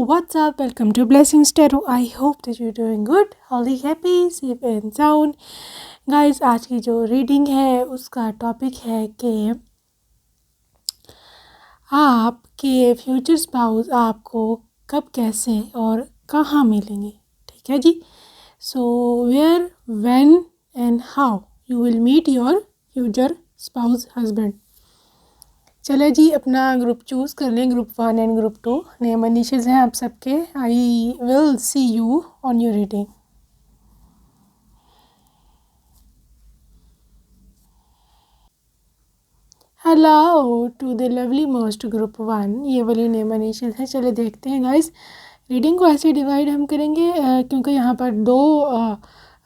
what's up? Welcome to Blessings Tarot. I hope that you're doing good, healthy, happy, safe and sound. Guys, आज की जो reading है उसका topic है कि आपके फ्यूचर स्पाउस आपको कब, कैसे और कहाँ मिलेंगे. ठीक है जी. So where, when and how you will meet your future spouse husband. चले जी, अपना ग्रुप चूज़ कर लें, group 1 and group 2. Name initials हैं आप सबके. I will see you on your reading. Hello to the lovely most group 1. ये वाली नेम इनिशियल्स हैं. चले देखते हैं गाइस. रीडिंग को ऐसे डिवाइड हम करेंगे क्योंकि यहाँ पर दो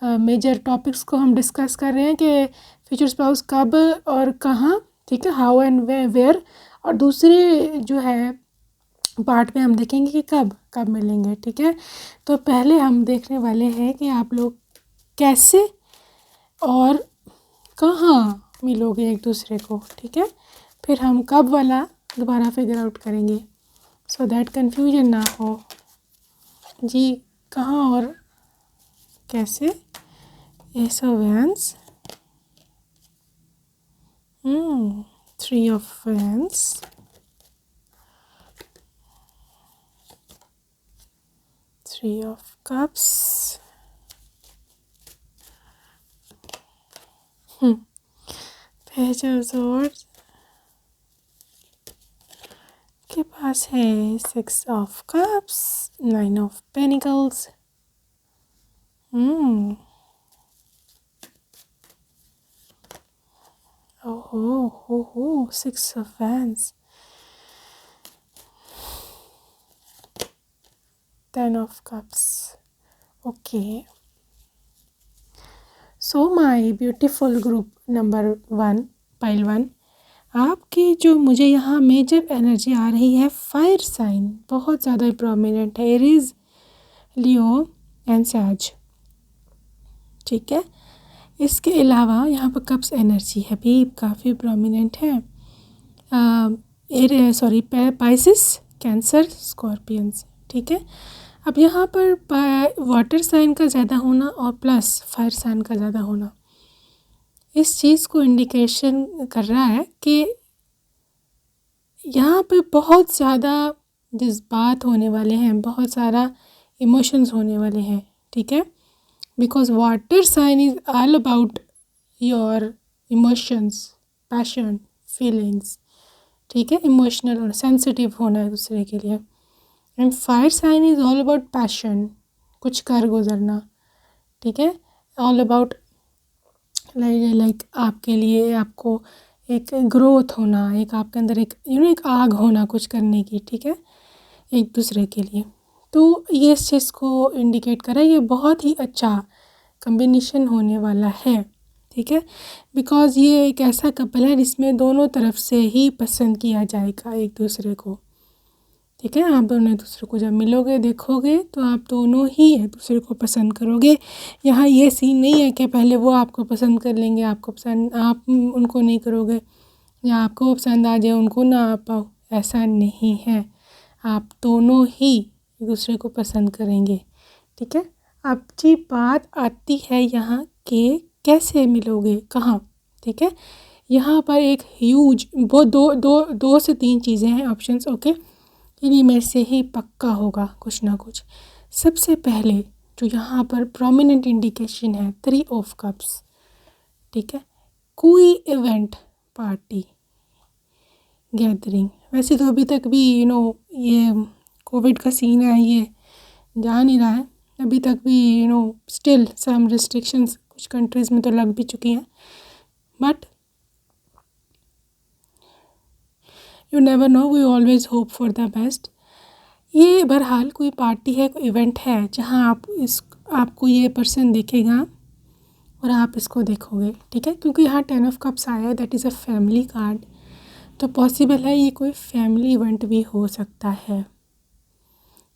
मेजर टॉपिक्स को हम डिस्कस कर रहे हैं कि फ्यूचर स्पाउस कब और कहाँ. ठीक है, हाउ एंड वेयर. और दूसरे जो है पार्ट में हम देखेंगे कि कब कब मिलेंगे. ठीक है, तो पहले हम देखने वाले हैं कि आप लोग कैसे और कहाँ मिलोगे एक दूसरे को. ठीक है, फिर हम कब वाला दोबारा फिगर आउट करेंगे सो दैट कन्फ्यूजन ना हो जी. कहाँ और कैसे. S of wands, 3 of wands, 3 of cups, Page of Swords के पास है 6 of cups, 9 of Pentacles. Oh, 6 of Wands, 10 of Cups. Okay. So my beautiful group number 1, pile 1. आपकी जो मुझे यहाँ मेजर एनर्जी आ रही है, फायर साइन बहुत ज़्यादा प्रोमिनेंट है. एरीज, लियो एंड सैज. ठीक है, इसके अलावा यहाँ पर कप्स एनर्जी है भी काफ़ी प्रोमिनेंट है. Pisces, Cancer, Scorpions. ठीक है, अब यहाँ पर वाटर साइन का ज़्यादा होना और प्लस फायर साइन का ज़्यादा होना इस चीज़ को इंडिकेशन कर रहा है कि यहाँ पे बहुत ज़्यादा जज्बात होने वाले हैं, बहुत सारा इमोशंस होने वाले हैं. ठीक है, because water sign is all about your emotions, passion, feelings. ठीक है, इमोशनल और सेंसिटिव होना है दूसरे के लिए. And fire sign is all about passion, कुछ कर गुजरना. ठीक है, ऑल अबाउट लाइक आपके लिए, आपको एक ग्रोथ होना, एक आपके अंदर एक एक आग होना कुछ करने की. ठीक है, एक दूसरे के लिए. तो ये इस चीज़ को इंडिकेट कर रहा है. ये बहुत ही अच्छा कम्बिनेशन होने वाला है. ठीक है, बिकॉज़ ये एक ऐसा कपल है जिसमें दोनों तरफ से ही पसंद किया जाएगा एक दूसरे को. ठीक है, आप दोनों एक दूसरे को जब मिलोगे, देखोगे तो आप दोनों ही एक दूसरे को पसंद करोगे. यहाँ ये सीन नहीं है कि पहले वो आपको पसंद कर लेंगे, आपको पसंद, आप उनको नहीं करोगे, या आपको पसंद आ जाए उनको ना आ पाओ. ऐसा नहीं है, आप दोनों ही एक दूसरे को पसंद करेंगे. ठीक है, अब जी बात आती है यहाँ कि कैसे मिलोगे, कहाँ. ठीक है, यहाँ पर एक ह्यूज वो दो से 3 चीज़ें हैं, ऑप्शंस. ओके, इन्हीं में से ही पक्का होगा कुछ ना कुछ. सबसे पहले जो यहाँ पर प्रोमिनेंट इंडिकेशन है, 3 ऑफ कप्स. ठीक है, कोई इवेंट, पार्टी, गैदरिंग. वैसे तो अभी तक भी ये कोविड का सीन है, ये जा नहीं रहा है अभी तक भी. स्टिल सम रिस्ट्रिक्शंस कुछ कंट्रीज़ में तो लग भी चुकी हैं, but you never know, we always hope for the best. ये बहरहाल कोई पार्टी है, कोई इवेंट है जहाँ आपको ये पर्सन देखेगा और आप इसको देखोगे. ठीक है, क्योंकि यहाँ 10 ऑफ कप्स आया है, that is a family card. तो पॉसिबल है ये कोई फैमिली इवेंट भी हो सकता है.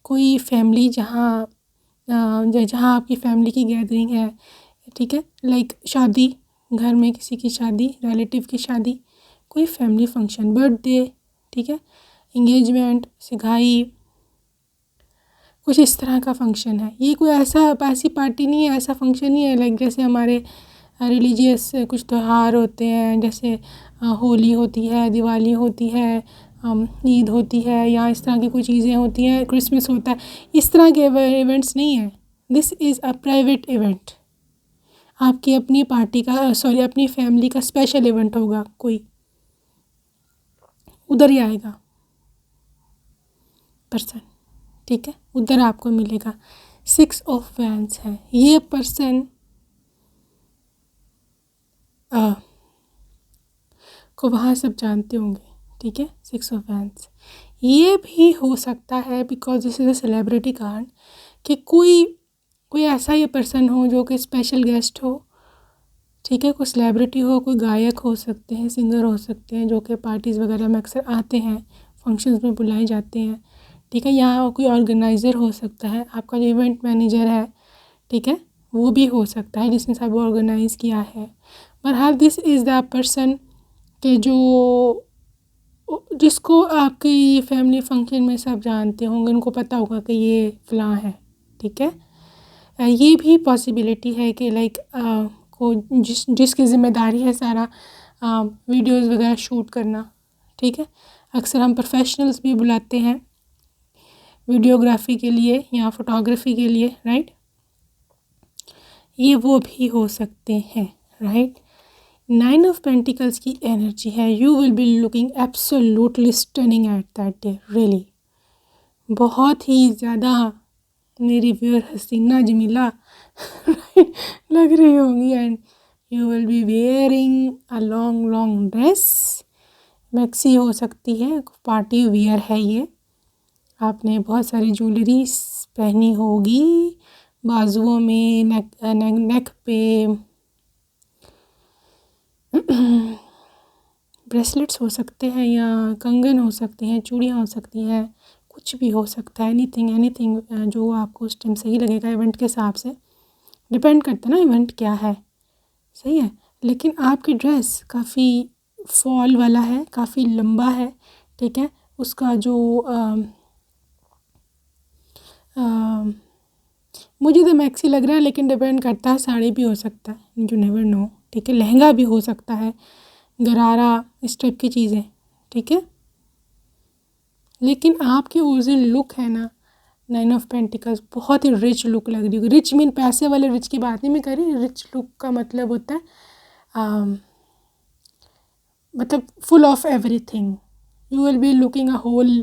कोई फैमिली जहाँ आपकी फैमिली की गैदरिंग है. ठीक है, लाइक शादी, घर में किसी की शादी, रिलेटिव की शादी, कोई फैमिली फंक्शन, बर्थडे. ठीक है, इंगेजमेंट, सगाई, कुछ इस तरह का फंक्शन है। ये कोई ऐसी पार्टी नहीं है, ऐसा फंक्शन नहीं है लाइक जैसे हमारे रिलीजियस कुछ त्यौहार होते हैं, जैसे होली होती है, दिवाली होती है, ईद होती है, या इस तरह की कोई चीज़ें होती हैं, क्रिसमस होता है। इस तरह के इवेंट्स नहीं है। This is a private event. आपकी अपनी पार्टी का अपनी फैमिली का स्पेशल इवेंट होगा कोई, उधर ही आएगा पर्सन, ठीक है, उधर आपको मिलेगा। 6 ऑफ वैंड्स है। ये पर्सन को वहाँ सब जानते होंगे, ठीक है। 6 ऑफ वैंड्स ये भी हो सकता है because this is a celebrity card, कि कोई ऐसा ये पर्सन हो जो कि स्पेशल गेस्ट हो, ठीक है, कोई सेलिब्रिटी हो, कोई गायक हो सकते हैं, सिंगर हो सकते हैं, जो कि पार्टीज़ वगैरह में अक्सर आते हैं, फंक्शंस में बुलाए जाते हैं, ठीक है। या कोई ऑर्गेनाइज़र हो सकता है, आपका जो इवेंट मैनेजर है, ठीक है, वो भी हो सकता है जिसने सब ऑर्गेनाइज़ किया है। बहरहाल दिस इज़ द पर्सन के जिसको आपके ये फैमिली फंक्शन में सब जानते होंगे, उनको पता होगा कि ये फ़लाँ है, ठीक है। ये भी पॉसिबिलिटी है कि लाइक को जिसकी ज़िम्मेदारी है सारा वीडियोज़ वगैरह शूट करना, ठीक है। अक्सर हम प्रोफेशनल्स भी बुलाते हैं वीडियोग्राफी के लिए या फोटोग्राफी के लिए, राइट। ये वो भी हो सकते हैं, राइट। 9 ऑफ पेंटिकल्स की एनर्जी है। You will be looking absolutely stunning at that day, really बहुत ही ज़्यादा मेरी व्यूअर हसीना जमीला लग रही होंगी। And you will B wearing a long long dress, maxi हो सकती है, पार्टी वियर है ये। आपने बहुत सारी ज्वेलरी पहनी होगी, बाजुओं में, नेक पे ब्रेसलेट्स हो सकते हैं, या कंगन हो सकते हैं, चूड़ियाँ हो सकती हैं, कुछ भी हो सकता है, एनीथिंग जो आपको उस टाइम सही लगेगा। इवेंट के हिसाब से डिपेंड करता है ना इवेंट क्या है, सही है। लेकिन आपकी ड्रेस काफ़ी फॉल वाला है, काफ़ी लंबा है, ठीक है। उसका जो मुझे तो मैक्सी लग रहा है, लेकिन डिपेंड करता है, साड़ी भी हो सकता है, यू नेवर नो, ठीक है। लहंगा भी हो सकता है, गरारा, इस टाइप की चीज़ें, ठीक है। लेकिन आपकी वो जो लुक है ना, 9 ऑफ पेंटिकल्स, बहुत ही रिच लुक लग रही होगी। रिच मीन पैसे वाले रिच की बात नहीं मैं कर रही। रिच लुक का मतलब होता है मतलब full of everything. You will be looking a whole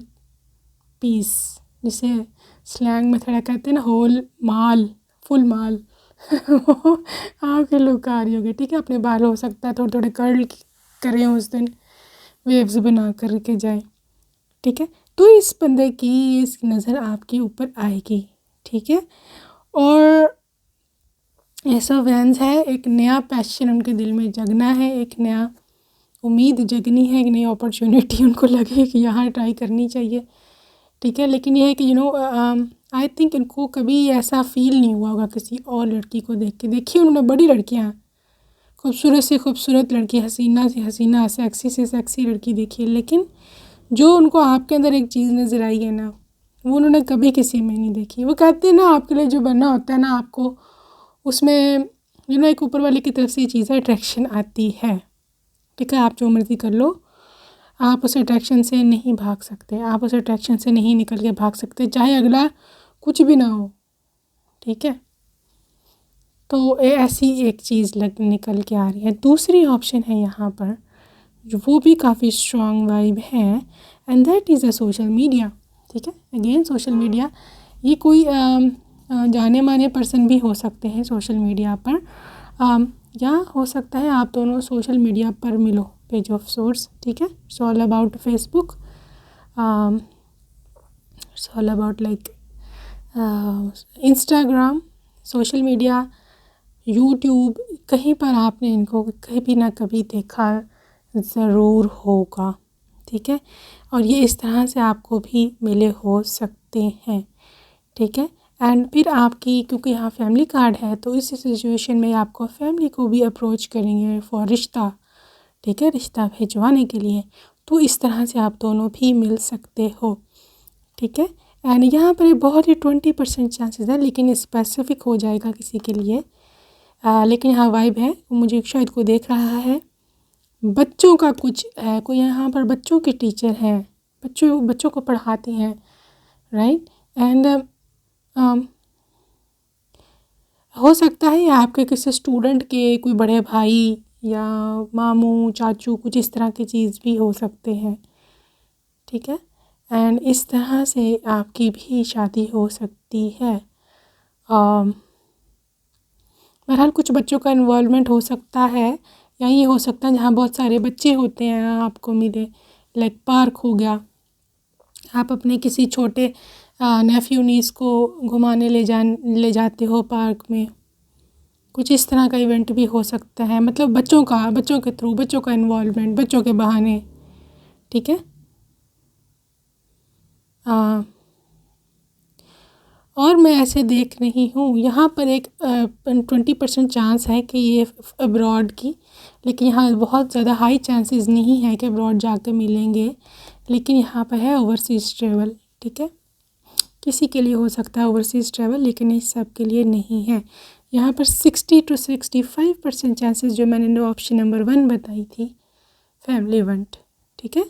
piece, जिसे स्लैंग में थोड़ा कहते हैं ना, होल माल, फुल माल आपके लुक आ रही होगी, ठीक है। अपने बाल हो सकता है थोड़े थोड़े कर्ल करें उस दिन, वेव्स बना कर के जाए, ठीक है। तो इस बंदे की इस नज़र आपके ऊपर आएगी, ठीक है। और ऐसा वैंस है, एक नया पैशन उनके दिल में जगना है, एक नया उम्मीद जगनी है, एक नई अपॉर्चुनिटी उनको लगे कि यहाँ ट्राई करनी चाहिए, ठीक है। लेकिन यह है कि आई थिंक इनको कभी ऐसा फील नहीं हुआ होगा किसी और लड़की को देख के। देखिए उन्होंने बड़ी लड़कियाँ, खूबसूरत से खूबसूरत लड़की, हसीना से हसीना, सेक्सी से सेक्सी लड़की देखी है, लेकिन जो उनको आपके अंदर एक चीज़ नज़र आई है ना, वो उन्होंने कभी किसी में नहीं देखी। वो कहते हैं ना, आपके लिए जो बनना होता है ना, आपको उसमें एक ऊपर वाले की तरफ से ये चीज़ अट्रैक्शन आती है, ठीक है। आप जो मर्ज़ी कर लो, आप उस अट्रैक्शन से नहीं भाग सकते, आप उस अट्रैक्शन से नहीं निकल के भाग सकते, चाहे अगला कुछ भी ना हो, ठीक है। तो ऐसी एक चीज़ निकल के आ रही है। दूसरी ऑप्शन है यहाँ पर, जो वो भी काफ़ी स्ट्रॉन्ग वाइब है, and that is a social media, ठीक है। अगेन सोशल मीडिया, ये कोई जाने माने पर्सन भी हो सकते हैं सोशल मीडिया पर, या हो सकता है आप दोनों सोशल मीडिया पर मिलो, पेज ऑफ सोर्स, ठीक है। It's all about Facebook, it's all about like Instagram, social media, YouTube, कहीं पर आपने इनको कभी ना कभी देखा ज़रूर होगा, ठीक है। और ये इस तरह से आपको भी मिले हो सकते हैं, ठीक है। एंड फिर आपकी, क्योंकि यहाँ फैमिली कार्ड है, तो इस सिचुएशन में आपको फैमिली को भी अप्रोच करेंगे फॉर रिश्ता, ठीक है, रिश्ता भिजवाने के लिए। तो इस तरह से आप दोनों भी मिल सकते हो, ठीक है। एंड यहाँ पर एक बहुत ही 20% चांसेस है, लेकिन स्पेसिफिक हो जाएगा किसी के लिए। लेकिन यहाँ वाइब है, मुझे शायद कोई देख रहा है। बच्चों का कुछ है, कोई यहाँ पर बच्चों के टीचर हैं, बच्चों को पढ़ाते हैं, राइट। एंड हो सकता है आपके किसी स्टूडेंट के कोई बड़े भाई या मामू चाचू कुछ इस तरह की चीज़ भी हो सकते हैं, ठीक है। एंड इस तरह से आपकी भी शादी हो सकती है। बहरहाल कुछ बच्चों का इन्वॉल्वमेंट हो सकता है, या ये हो सकता है जहाँ बहुत सारे बच्चे होते हैं आपको मिले, लाइक पार्क हो गया, आप अपने किसी छोटे नेफ्यू नीस को घुमाने ले जाते हो पार्क में, कुछ इस तरह का इवेंट भी हो सकता है। मतलब बच्चों के थ्रू, बच्चों का इन्वॉल्वमेंट, बच्चों के बहाने, ठीक है। और मैं ऐसे देख रही हूँ यहाँ पर एक 20% चांस है कि ये अब्रॉड की, लेकिन यहाँ बहुत ज़्यादा हाई चांसेस नहीं है कि अब्रॉड जाकर मिलेंगे, लेकिन यहाँ पर है ओवरसीज़ ट्रेवल, ठीक है। किसी के लिए हो सकता है ओवरसीज़ ट्रैवल, लेकिन इस सब के लिए नहीं है। यहाँ पर 60 to 65% चांसेस जो मैंने ऑप्शन नंबर 1 बताई थी, फैमिली इवेंट, ठीक है।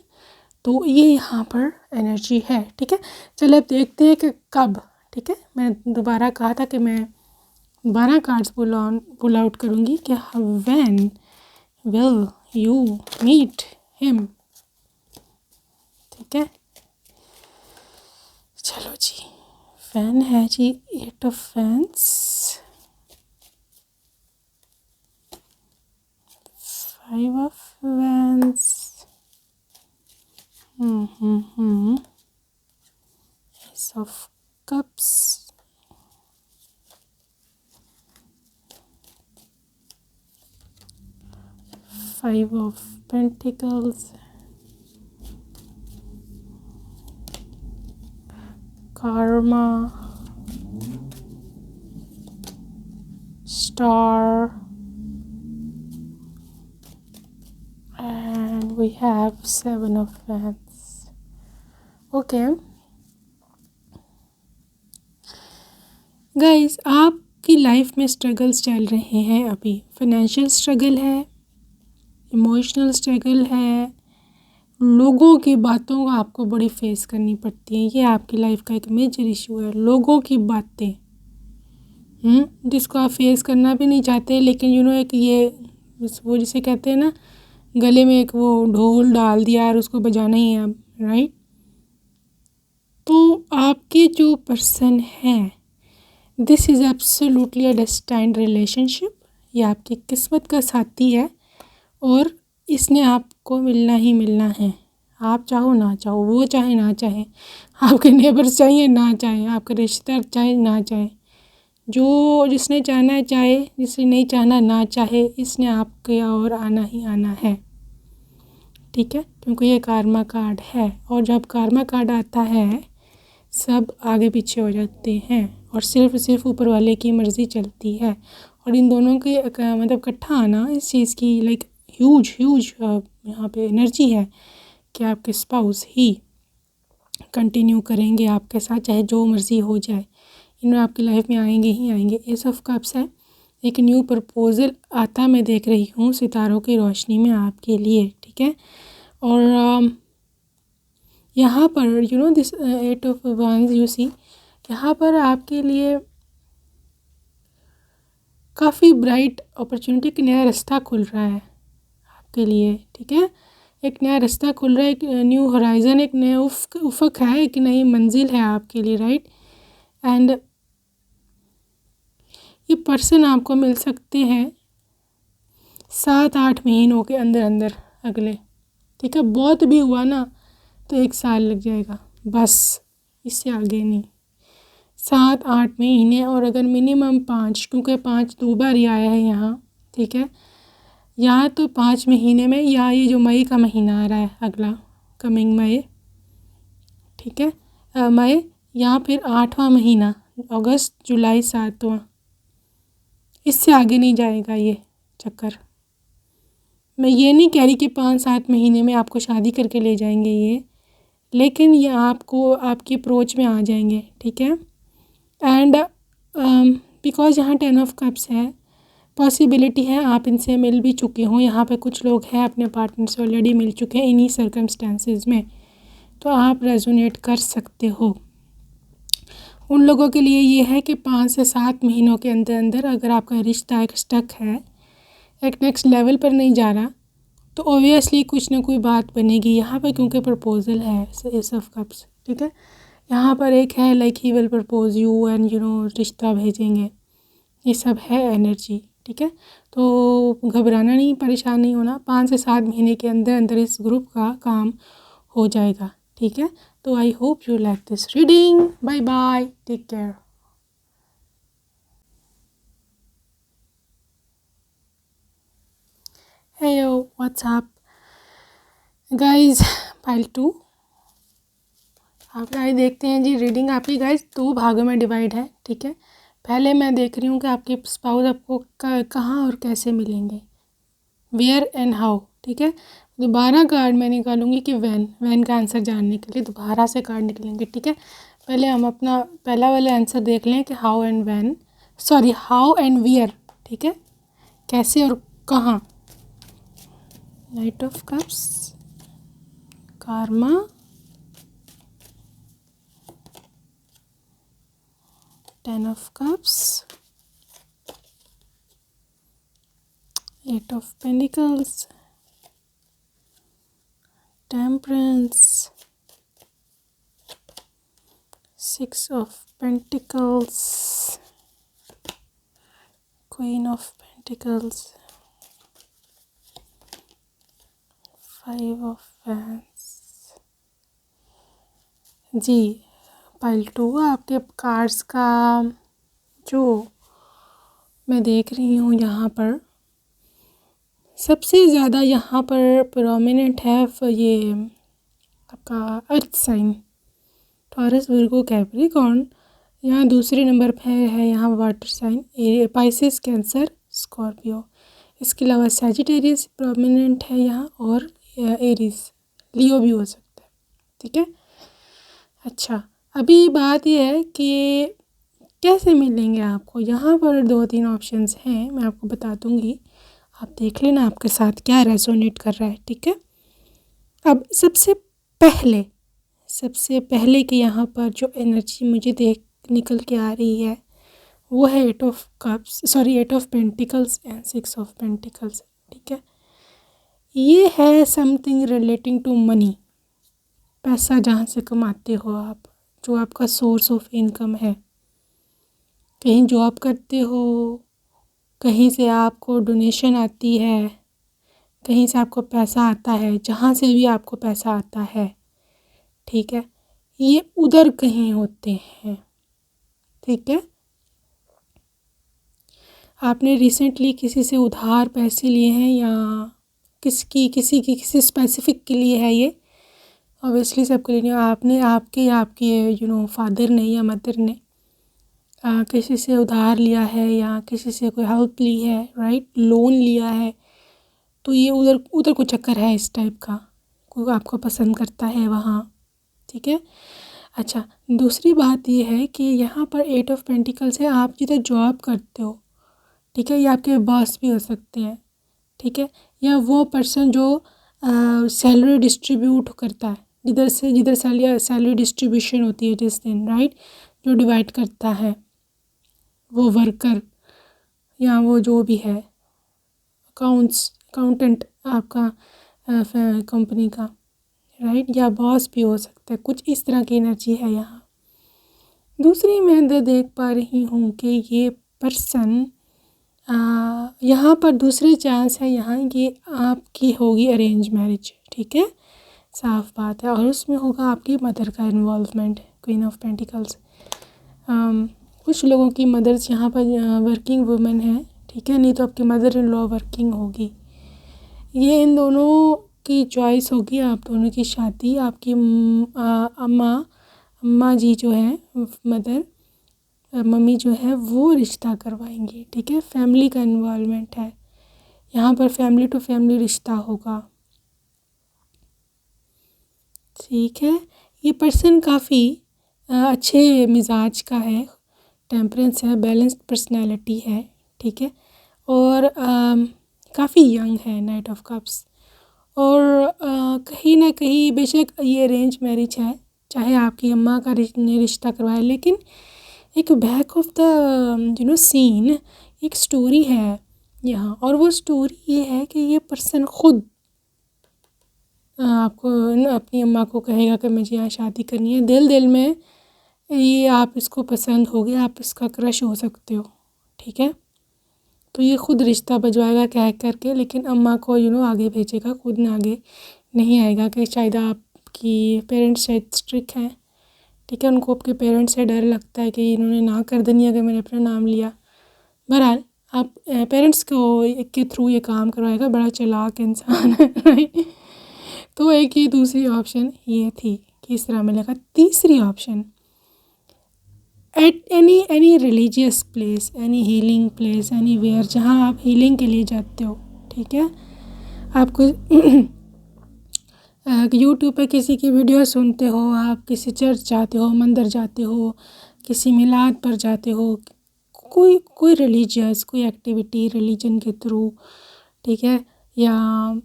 तो ये यहाँ पर एनर्जी है, ठीक है। चलिए अब देखते हैं कि कब, ठीक है। मैंने दोबारा कहा था कि मैं 12 कार्ड्स पुल आउट करूँगी कि when will you meet him, ठीक है। चलो जी, फैन है जी, 8 ऑफ फैंस, 5 ऑफ फैंस, ace of cups, 5 of pentacles, karma, star, and we have 7 of wands. Okay guys, आपकी लाइफ में स्ट्रगल्स चल रहे हैं अभी। फाइनेंशियल स्ट्रगल है, इमोशनल स्ट्रगल है, लोगों की बातों को आपको बड़ी फेस करनी पड़ती है। ये आपकी लाइफ का एक मेजर इशू है, लोगों की बातें, जिसको आप फेस करना भी नहीं चाहते, लेकिन एक ये वो जिसे कहते हैं ना, गले में एक वो ढोल डाल दिया और उसको बजाना ही है अब, राइट। तो आपके जो पर्सन है, this is absolutely a destined relationship, ये आपकी किस्मत का साथी है और इसने आपको मिलना ही मिलना है, आप चाहो ना चाहो, वो चाहे ना चाहे, आपके नेबर्स चाहिए ना चाहे, आपके रिश्तेदार चाहे ना चाहे, जो जिसने चाहना है चाहे, जिसने नहीं चाहना ना चाहे, इसने आपके और आना ही आना है, ठीक है। क्योंकि ये कार्मा कार्ड है, और जब कार्मा कार्ड आता है सब आगे पीछे हो जाते हैं और सिर्फ ऊपर वाले की मर्ज़ी चलती है। और इन दोनों के मतलब इकट्ठा आना इस चीज़ की लाइक ह्यूज यहाँ पे एनर्जी है कि आपके स्पाउस ही कंटिन्यू करेंगे आपके साथ, चाहे जो मर्ज़ी हो जाए, इनमें आपकी लाइफ में आएंगे ही आएंगे। एस ऑफ कप्स है, एक न्यू प्रपोज़ल आता मैं देख रही हूँ सितारों की रोशनी में आपके लिए, ठीक है। और यहाँ पर this 8 of wands you see, यहाँ पर आपके लिए काफ़ी ब्राइट अपॉर्चुनिटी, एक नया रास्ता खुल रहा है आपके लिए, ठीक है। एक नया रास्ता खुल रहा है, एक न्यू होराइज़न, एक नया उफ़क है, एक नई मंजिल है आपके लिए, राइट। एंड ये पर्सन आपको मिल सकते हैं 7-8 महीनों के अंदर अगले, ठीक है। बहुत भी हुआ ना तो 1 साल लग जाएगा, बस इससे आगे नहीं, 7-8 महीने। और अगर मिनिमम 5, क्योंकि 5 2 बार ही आया है यहाँ, ठीक है। या तो 5 महीने में, या ये जो मई का महीना आ रहा है अगला कमिंग मई, ठीक है, मई, या फिर 8वां महीना अगस्त जुलाई 7वां, इससे आगे नहीं जाएगा ये चक्कर। मैं ये नहीं कह रही कि 5-7 महीने में आपको शादी करके ले जाएंगे ये, लेकिन ये आपको आपकी अप्रोच में आ जाएंगे, ठीक है। एंड बिकॉज यहाँ 10 ऑफ कप्स है, पॉसिबिलिटी है आप इनसे मिल भी चुके हों। यहाँ पे कुछ लोग हैं अपने पार्टनर से ऑलरेडी मिल चुके हैं इन्हीं सर्कमस्टेंसेस में, तो आप रेजोनेट कर सकते हो। उन लोगों के लिए ये है कि 5 से 7 महीनों के अंदर अंदर अगर आपका रिश्ता एक स्टक है, एक नेक्स्ट लेवल पर नहीं जा रहा, तो ऑब्वियसली कुछ ना कोई बात बनेगी यहाँ पर, क्योंकि प्रपोजल है एस ऑफ कप्स, ठीक है। यहाँ पर एक है like he will propose you and you know रिश्ता भेजेंगे, ये सब है एनर्जी, ठीक है। तो घबराना नहीं, परेशान नहीं होना, 5 से 7 महीने के अंदर अंदर इस ग्रुप का काम हो जाएगा, ठीक है। तो I hope you like this reading. Bye bye, take care. Heyo, what's up guys, pile 2 आप गाइस देखते हैं जी। रीडिंग आपकी गाइस 2 भागों में डिवाइड है, ठीक है। पहले मैं देख रही हूँ कि आपके स्पाउस आपको कहाँ और कैसे मिलेंगे, वेयर एंड हाउ, ठीक है। दोबारा कार्ड मैं निकालूंगी कि वैन का आंसर जानने के लिए दोबारा से कार्ड निकलेंगे, ठीक है। पहले हम अपना पहला वाला आंसर देख लें कि how and when, sorry how and where, ठीक है, कैसे और कहाँ। Knight of cups, karma, Ten of Cups, Eight of Pentacles, Temperance, Six of Pentacles, Queen of Pentacles, Five of Wands। जी पाइल 2 आपके कार्ड्स का जो मैं देख रही हूँ यहाँ पर सबसे ज़्यादा यहाँ पर प्रोमिनेंट है ये आपका earth sign, Taurus, Virgo, Capricorn. यहाँ दूसरे नंबर पे है यहाँ water sign, Pisces, Cancer, Scorpio. इसके अलावा सैजिटेरियस प्रोमिनेंट है यहाँ, और एरीज, लियो भी हो सकता है, ठीक है। अच्छा, अभी बात यह है कि कैसे मिलेंगे आपको। यहाँ पर 2-3 ऑप्शंस हैं, मैं आपको बता दूँगी, आप देख लेना आपके साथ क्या रेजोनेट कर रहा है, ठीक है। अब सबसे पहले कि यहाँ पर जो एनर्जी मुझे निकल के आ रही है वो है 8 of cups, sorry 8 of pentacles and 6 of pentacles, ठीक है। ये है समथिंग रिलेटिंग टू मनी, पैसा जहाँ से कमाते हो आप, जो आपका सोर्स ऑफ इनकम है। कहीं जॉब करते हो, कहीं से आपको डोनेशन आती है, कहीं से आपको पैसा आता है, जहाँ से भी आपको पैसा आता है, ठीक है, ये उधर कहीं होते हैं, ठीक है। आपने रिसेंटली किसी से उधार पैसे लिए हैं, या किसी स्पेसिफिक के लिए है ये, ऑब्वियसली सबके लिए नहीं। आपने आपके फादर ने या मदर ने किसी से उधार लिया है, या किसी से कोई हेल्प ली है, राइट, लोन लिया है, तो ये उधर कुछ चक्कर है इस टाइप का, कोई आपको पसंद करता है वहाँ, ठीक है। अच्छा, दूसरी बात ये है कि यहाँ पर 8 ऑफ पेंटिकल्स है, आप जिधर जॉब करते हो, ठीक है, ये आपके बॉस भी हो सकते हैं, ठीक है, या वो पर्सन जो सैलरी डिस्ट्रीब्यूट करता है, जिधर सैलरी डिस्ट्रीब्यूशन होती है जिस दिन, राइट, जो डिवाइड करता है, वो वर्कर, या वो जो भी है अकाउंटेंट आपका कंपनी का, राइट, या बॉस भी हो सकता है, कुछ इस तरह की एनर्जी है यहाँ। दूसरी मैं देख पा रही हूँ कि ये पर्सन यहाँ पर दूसरे चांस है, यहाँ ये आपकी होगी अरेंज मैरिज, ठीक है, साफ बात है, और उसमें होगा आपकी मदर का इन्वॉल्वमेंट, क्वीन ऑफ पेंटिकल्स। कुछ लोगों की मदर्स यहाँ पर वर्किंग वुमेन है, ठीक है, नहीं तो आपकी मदर इन लॉ वर्किंग होगी। ये इन दोनों की चॉइस होगी, आप दोनों की शादी आपकी अम्मा जी जो है, मदर, मम्मी जो है, वो रिश्ता करवाएंगी, ठीक है। फैमिली का इन्वॉल्वमेंट है यहाँ पर, फैमिली टू फैमिली रिश्ता होगा, ठीक है। ये पर्सन काफ़ी अच्छे मिजाज का है, टेम्परेंस है, बैलेंस्ड पर्सनालिटी है, ठीक है, और काफ़ी यंग है, नाइट ऑफ कप्स। और कहीं ना कहीं बेशक ये अरेंज मैरिज है, चाहे आपकी अम्मा का ने रिश्ता करवाया, लेकिन एक बैक ऑफ द सीन एक स्टोरी है यहाँ। और वो स्टोरी ये है कि ये पर्सन खुद आपको अपनी अम्मा को कहेगा कि मुझे यहाँ शादी करनी है, दिल दिल में ये आप इसको पसंद हो गया, आप इसका क्रश हो सकते हो, ठीक है। तो ये खुद रिश्ता बजवाएगा कह करके, लेकिन अम्मा को आगे भेजेगा, खुद ना आगे नहीं आएगा कि शायद आपकी पेरेंट्स शायद स्ट्रिक्ट हैं, ठीक है, उनको आपके पेरेंट्स से डर लगता है कि इन्होंने ना कर देनी अगर मैंने अपना नाम लिया। बहरहाल आप पेरेंट्स को के थ्रू ये काम करवाएगा, बड़ा चालाक इंसान है, राइट। तो एक ये दूसरी ऑप्शन ये थी कि इस तरह मिलेगा। तीसरी option, at any religious place, any healing place, anywhere, जहाँ आप हीलिंग के लिए जाते हो, ठीक है, आपको यूट्यूब पे किसी की वीडियो सुनते हो, आप किसी चर्च जाते हो, मंदिर जाते हो, किसी मिलाद पर जाते हो, कोई रिलीजियस कोई एक्टिविटी रिलीजन के थ्रू, ठीक है, या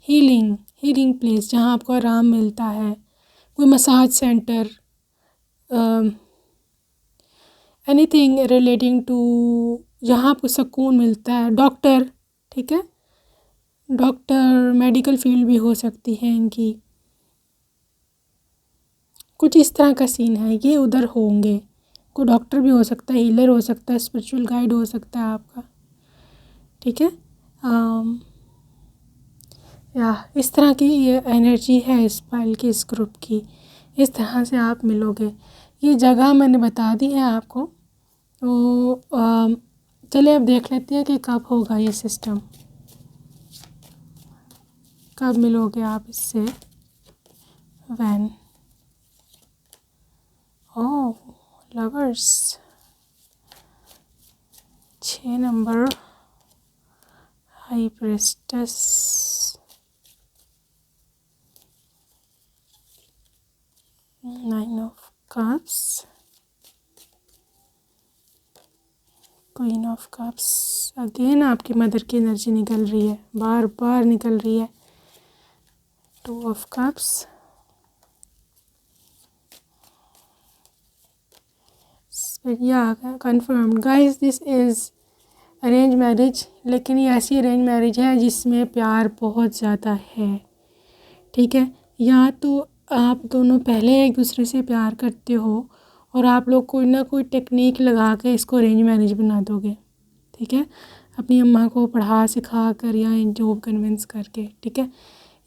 हीलिंग प्लेस जहाँ आपको आराम मिलता है, कोई massage centre, anything relating to जहाँ आपको सुकून मिलता है, डॉक्टर, ठीक है, डॉक्टर मेडिकल फील्ड भी हो सकती है इनकी, कुछ इस तरह का सीन है, ये उधर होंगे। कोई डॉक्टर भी हो सकता है, हीलर हो सकता है, स्पिरिचुअल गाइड हो सकता है आपका, ठीक है। या इस तरह की ये एनर्जी है इस फाइल की, इस ग्रुप की, इस तरह से आप मिलोगे। ये जगह मैंने बता दी है आपको, तो चलिए अब देख लेते हैं कि कब होगा ये सिस्टम, कब मिलोगे आप इससे। When, oh lovers, 6 number, high प्रेस्टेस, 9 of cups, queen of cups. Again आपकी मदर की एनर्जी निकल रही है, बार बार निकल रही है। 2 ऑफ कप्स, या confirmed guys, this is arrange marriage, लेकिन ये ऐसी अरेंज मैरिज है जिसमें प्यार बहुत ज़्यादा है, ठीक है। या तो आप दोनों पहले एक दूसरे से प्यार करते हो और आप लोग कोई ना कोई टेक्निक लगा के इसको अरेंज मैरिज बना दोगे, ठीक है, अपनी अम्मा को पढ़ा सिखा कर या जॉब कन्विंस करके, ठीक है।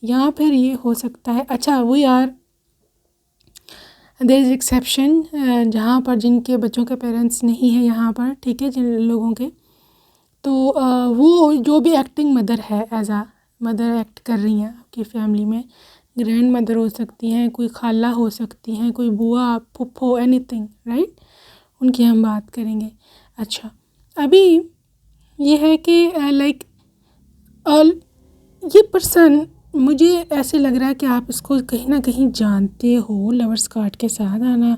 या फिर ये हो सकता है, अच्छा we are there is exception, जहाँ पर जिनके बच्चों के पेरेंट्स नहीं है यहाँ पर, ठीक है, जिन लोगों के, तो वो जो भी एक्टिंग मदर है, एज आ मदर एक्ट कर रही हैं आपकी फैमिली में, ग्रैंड मदर हो सकती हैं, कोई खाला हो सकती हैं, कोई बुआ फुफ्फो, एनीथिंग, राइट, उनकी हम बात करेंगे। अच्छा, अभी ये है कि लाइक ये पर्सन, मुझे ऐसे लग रहा है कि आप इसको कहीं ना कहीं जानते हो, लवर्स कार्ड के साथ आना,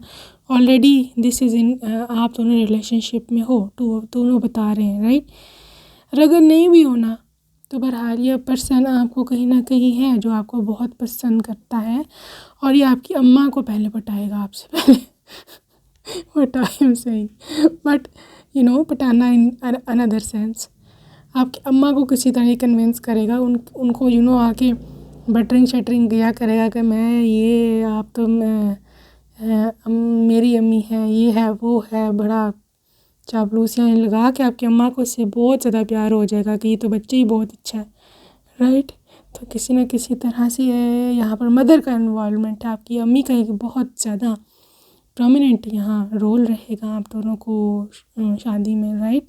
ऑलरेडी दिस इज़ इन, आप दोनों रिलेशनशिप में हो, तो दोनों बता रहे हैं, राइट। और अगर नहीं भी होना तो बहरहाल ये पर्सन आपको कहीं ना कहीं है जो आपको बहुत पसंद करता है, और ये आपकी अम्मा को पहले पटाएगा आपसे पहले what I am saying, but पटाना इन अनदर सेंस, आपकी अम्मा को किसी तरह कन्विंस करेगा, उनको आके बटरिंग शटरिंग किया करेगा कि मैं ये, आप तो मेरी अम्मी है, ये है वो है, बड़ा चापलूसियाँ लगा के आपकी अम्मा को इससे बहुत ज़्यादा प्यार हो जाएगा कि ये तो बच्चे ही बहुत अच्छा है, राइट। तो किसी न किसी तरह से यहाँ पर मदर का इन्वॉल्वमेंट है, आपकी अम्मी का एक बहुत ज़्यादा प्रोमिनेंट यहाँ रोल रहेगा आप दोनों को शादी में, राइट।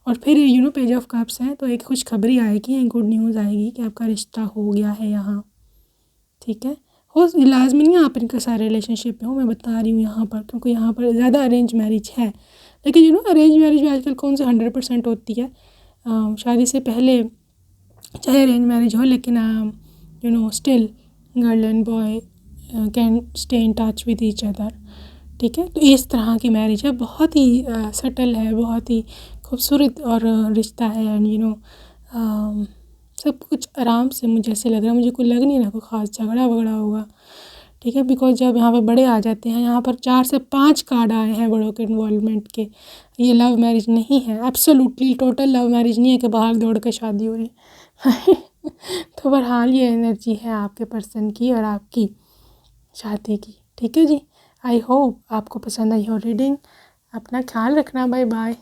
और फिर पेज ऑफ कप्स है, तो एक खुशखबरी आएगी, एक गुड न्यूज़ आएगी कि आपका रिश्ता हो गया है यहाँ, ठीक है। हो लाजमी नहीं आप इनके सारे रिलेशनशिप में हो, मैं बता रही हूँ यहाँ पर, क्योंकि यहाँ पर ज़्यादा अरेंज मैरिज है, लेकिन अरेंज मैरिज में आजकल कौन से 100% होती है, शादी से पहले चाहे अरेंज मैरिज हो, लेकिन still girl and boy can stay in touch with each other, ठीक है। तो इस तरह की मैरिज है, बहुत ही सटल है, बहुत ही खूबसूरत और रिश्ता है। एंड सब कुछ आराम से, मुझे ऐसे लग रहा है, मुझे कोई लग नहीं रहा कोई ख़ास झगड़ा वगड़ा होगा, ठीक है। बिकॉज जब यहाँ पे बड़े आ जाते हैं, यहाँ पर 4 से 5 कार्ड आए हैं बड़ों के इन्वॉल्वमेंट के। ये लव मैरिज नहीं है, एब्सोल्युटली टोटल लव मैरिज नहीं है कि भाग दौड़ के शादी हो रही है। तो बहरहाल ये एनर्जी है आपके पर्सन की और आपकी शादी की, ठीक है जी। आई होप आपको पसंद आई हो रीडिंग। अपना ख्याल रखना, बाय बाय।